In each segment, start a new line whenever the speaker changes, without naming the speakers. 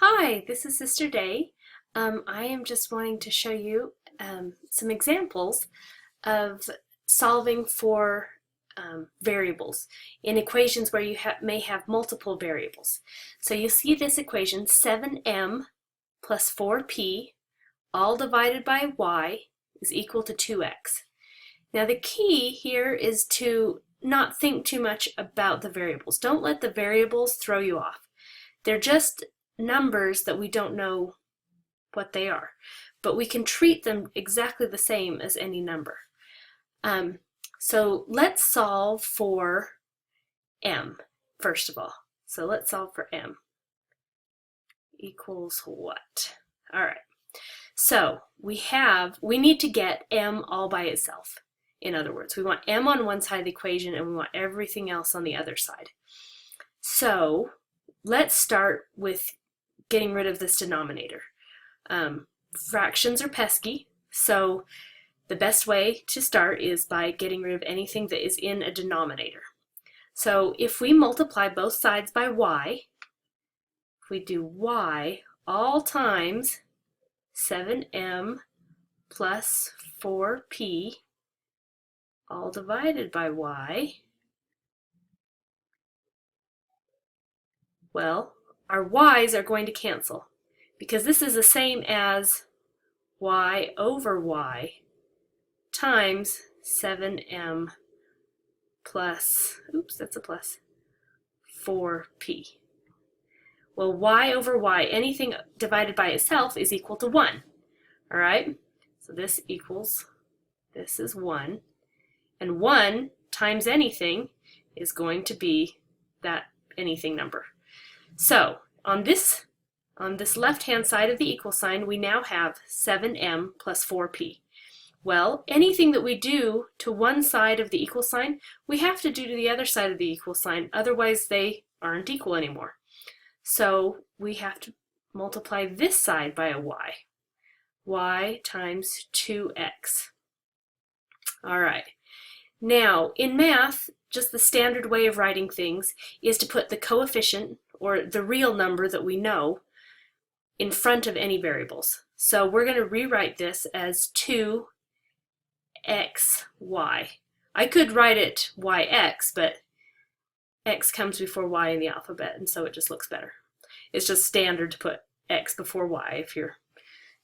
Hi, this is Sister Day. I am just wanting to show you some examples of solving for variables in equations where you may have multiple variables. So you see this equation, 7m plus 4p all divided by y is equal to 2x. Now the key here is to not think too much about the variables. Don't let the variables throw you off. They're just numbers that we don't know what they are, but we can treat them exactly the same as any number. So let's solve for m first of all. So let's solve for m equals what? All right. So we need to get m all by itself. In other words, we want m on one side of the equation and we want everything else on the other side. So let's start with getting rid of this denominator. Fractions are pesky, so the best way to start is by getting rid of anything that is in a denominator. So if we multiply both sides by y, if we do y all times 7m plus 4p all divided by y, well, our y's are going to cancel because this is the same as y over y times 7m plus, oops, that's a plus, 4p. Well, y over y, anything divided by itself is equal to 1. All right? So this is 1. And 1 times anything is going to be that anything number. So on this left-hand side of the equal sign, we now have 7m plus 4p. Well, anything that we do to one side of the equal sign, we have to do to the other side of the equal sign, otherwise they aren't equal anymore. So we have to multiply this side by a y times 2x. All right. Now, in math, just the standard way of writing things is to put the coefficient, or the real number that we know, in front of any variables. So we're going to rewrite this as 2xy. I could write it yx, but x comes before y in the alphabet, and so it just looks better. It's just standard to put x before y if you're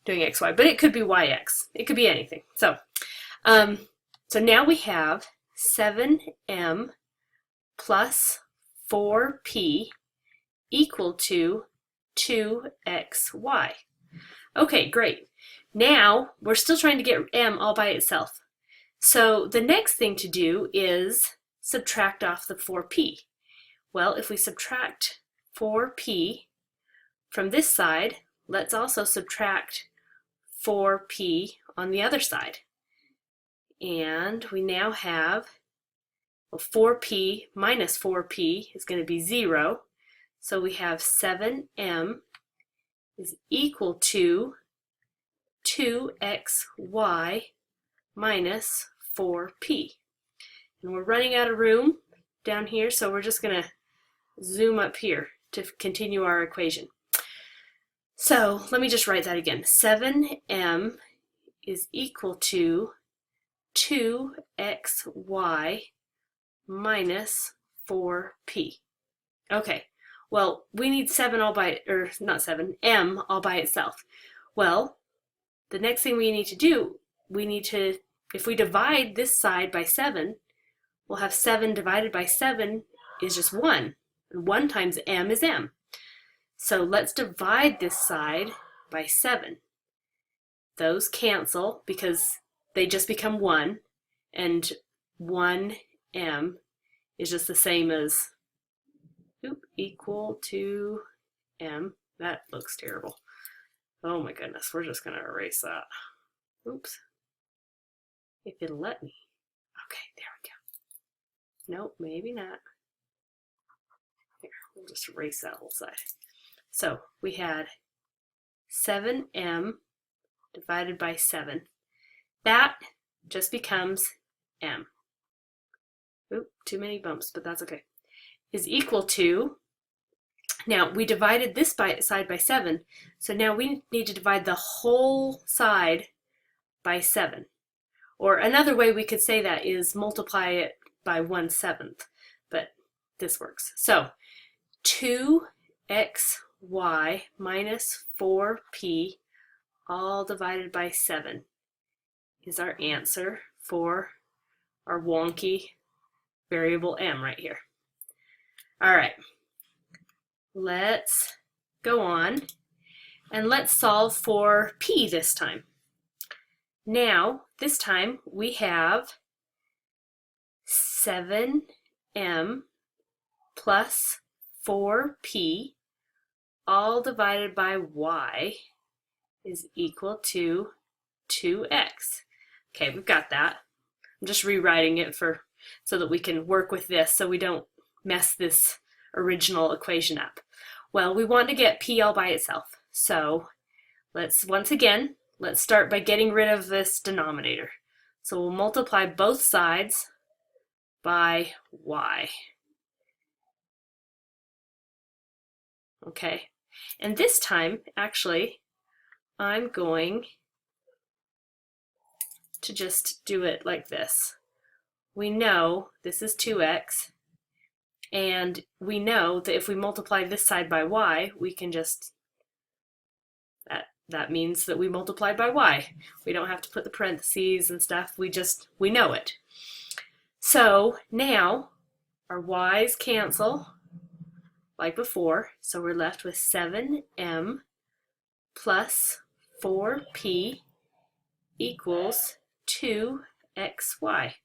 doing xy, but it could be yx. It could be anything. So now we have 7m plus 4p equal to 2xy. Okay, great. Now we're still trying to get m all by itself. So the next thing to do is subtract off the 4p. Well, if we subtract 4p from this side, let's also subtract 4p on the other side. And we now have, well, 4p minus 4p is going to be 0. So we have 7m is equal to 2xy minus 4p. And we're running out of room down here, so we're just going to zoom up here to continue our equation. So let me just write that again. 7m is equal to 2xy minus 4p. Okay, well, we need m all by itself. Well, the next thing we need to do, if we divide this side by 7, we'll have 7 divided by 7 is just 1. And 1 times m is m. So let's divide this side by 7. Those cancel because they just become 1, and 1m is just the same as equal to m. That looks terrible. Oh my goodness, we're just going to erase that. Oops. If it'll let me. Okay, there we go. Nope, maybe not. Here, we'll just erase that whole side. So we had 7m divided by 7. That just becomes m. Oop, too many bumps, but that's okay. Is equal to Now, we divided this side by 7, so now we need to divide the whole side by 7. Or another way we could say that is multiply it by 1/7, but this works. So 2xy minus 4p all divided by 7 is our answer for our wonky variable m right here. All right. Let's go on and let's solve for p this time. Now, this time we have 7m plus 4p all divided by y is equal to 2x. Okay, we've got that. I'm just rewriting it so that we can work with this so we don't mess this original equation up. Well, we want to get p all by itself. So let's start by getting rid of this denominator. So we'll multiply both sides by y. Okay, and this time, actually, I'm going to just do it like this. We know this is 2x, and we know that if we multiply this side by y, we can just, that means that we multiplied by y. We don't have to put the parentheses and stuff, we know it. So now our y's cancel like before, so we're left with 7m plus 4p equals 2xy.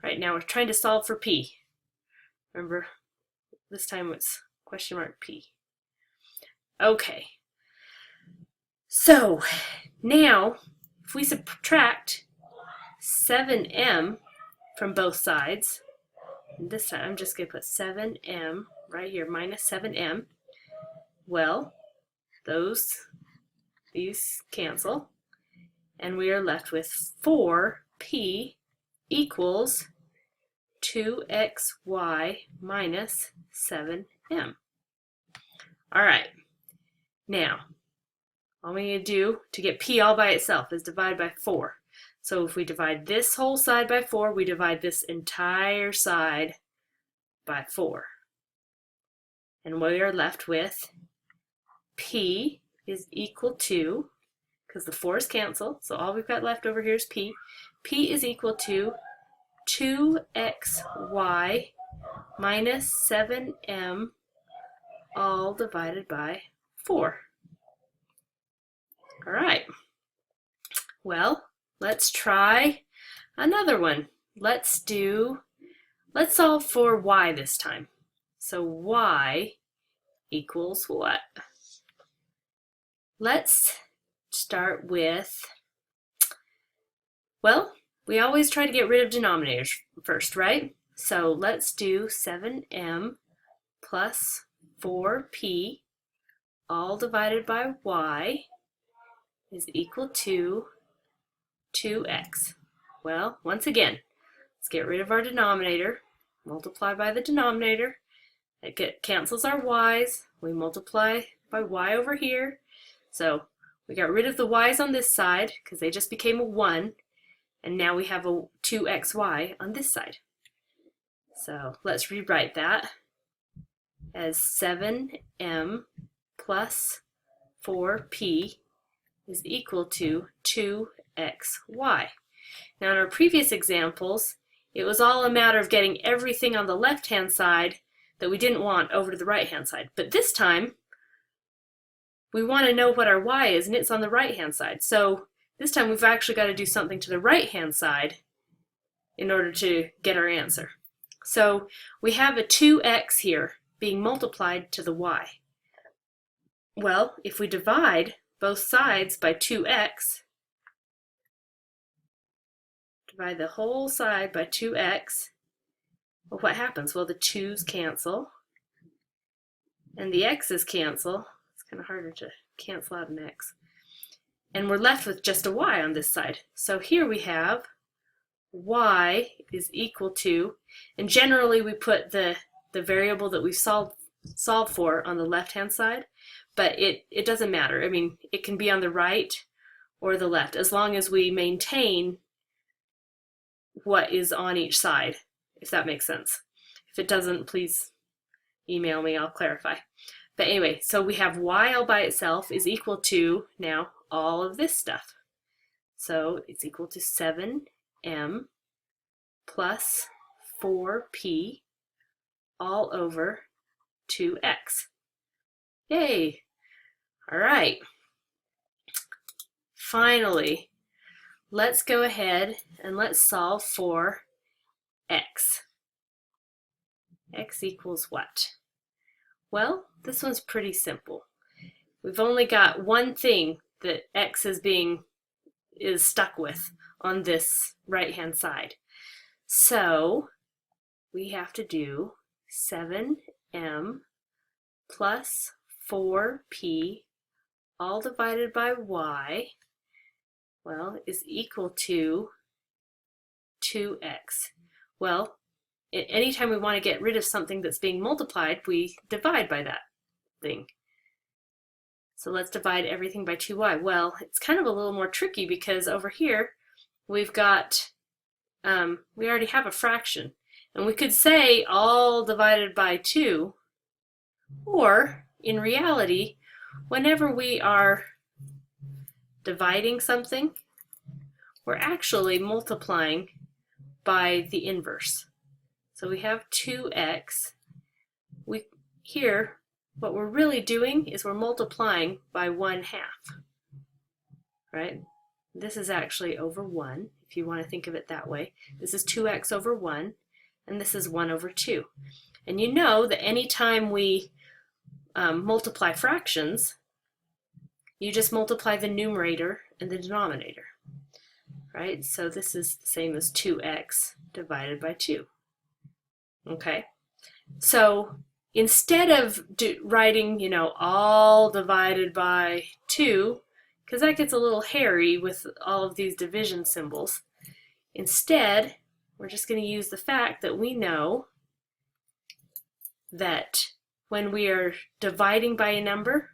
Right, now we're trying to solve for p. Remember, this time it's question mark p. Okay, so now if we subtract 7m from both sides, and this time I'm just going to put 7m right here, minus 7m, well, these cancel, and we are left with 4p equals 2xy minus 7m. All right, now all we need to do to get p all by itself is divide by 4. So if we divide this whole side by 4, we divide this entire side by 4. And we are left with p is equal to, because the 4's cancel, so all we've got left over here is p. P is equal to 2xy minus 7m all divided by 4. All right. Well, let's try another one. Let's solve for y this time. So y equals what? Let's start with, well, we always try to get rid of denominators first, right? So let's do 7m plus 4p all divided by y is equal to 2x. Well, once again, let's get rid of our denominator, multiply by the denominator. It cancels our y's. We multiply by y over here. So we got rid of the y's on this side because they just became a 1. And now we have a 2xy on this side. So let's rewrite that as 7m plus 4p is equal to 2xy. Now in our previous examples, it was all a matter of getting everything on the left-hand side that we didn't want over to the right-hand side. But this time, we want to know what our y is, and it's on the right-hand side. So this time we've actually got to do something to the right-hand side in order to get our answer. So we have a 2x here being multiplied to the y. Well, if we divide both sides by 2x, divide the whole side by 2x, well, what happens? Well, the 2's cancel, and the x's cancel. It's kind of harder to cancel out an x. And we're left with just a y on this side. So here we have y is equal to, and generally we put the variable that we solved solve for on the left-hand side, but it doesn't matter. I mean, it can be on the right or the left, as long as we maintain what is on each side, if that makes sense. If it doesn't, please email me, I'll clarify. But anyway, so we have y all by itself is equal to, now, all of this stuff. So it's equal to 7m plus 4p all over 2x. Yay! All right. Finally, let's go ahead and let's solve for x. X equals what? Well, this one's pretty simple. We've only got one thing that x is stuck with on this right-hand side. So we have to do 7m plus 4p all divided by y, well, is equal to 2x. Well, anytime we want to get rid of something that's being multiplied, we divide by that thing. So let's divide everything by 2y. Well, it's kind of a little more tricky because over here we've got, we already have a fraction. And we could say all divided by 2, or in reality, whenever we are dividing something, we're actually multiplying by the inverse. So we have 2x. Here, what we're really doing is we're multiplying by 1/2, right? This is actually over 1, if you want to think of it that way. This is 2x over 1, and this is 1 over 2. And you know that anytime we multiply fractions, you just multiply the numerator and the denominator, right? So this is the same as 2x divided by 2. Okay, so instead of writing, you know, all divided by 2, because that gets a little hairy with all of these division symbols, instead we're just going to use the fact that we know that when we are dividing by a number,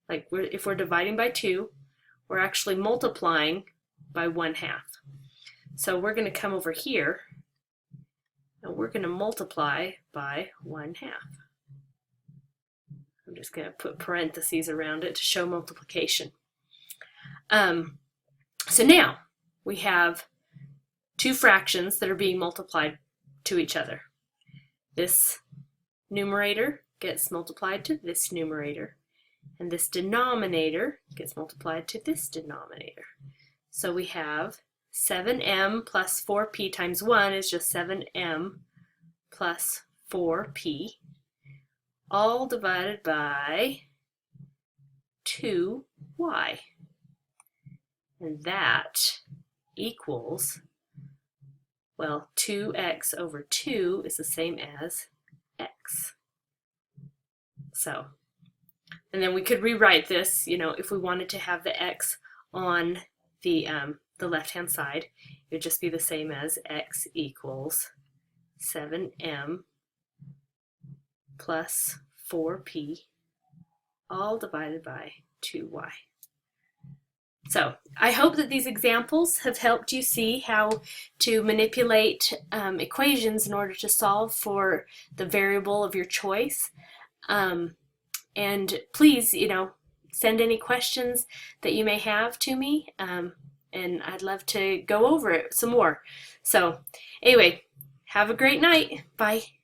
like if we're dividing by 2, we're actually multiplying by 1/2. So we're going to come over here and we're going to multiply by 1/2. I'm just going to put parentheses around it to show multiplication. So now we have two fractions that are being multiplied to each other. This numerator gets multiplied to this numerator, and this denominator gets multiplied to this denominator. So we have 7m plus 4p times 1 is just 7m plus 4p, all divided by 2y. And that equals, well, 2x over 2 is the same as x. So, and then we could rewrite this, you know, if we wanted to have the x on the left-hand side, it would just be the same as x equals 7m plus 4p, all divided by 2y. So I hope that these examples have helped you see how to manipulate equations in order to solve for the variable of your choice. And please, you know, send any questions that you may have to me, and I'd love to go over it some more. So anyway, have a great night. Bye.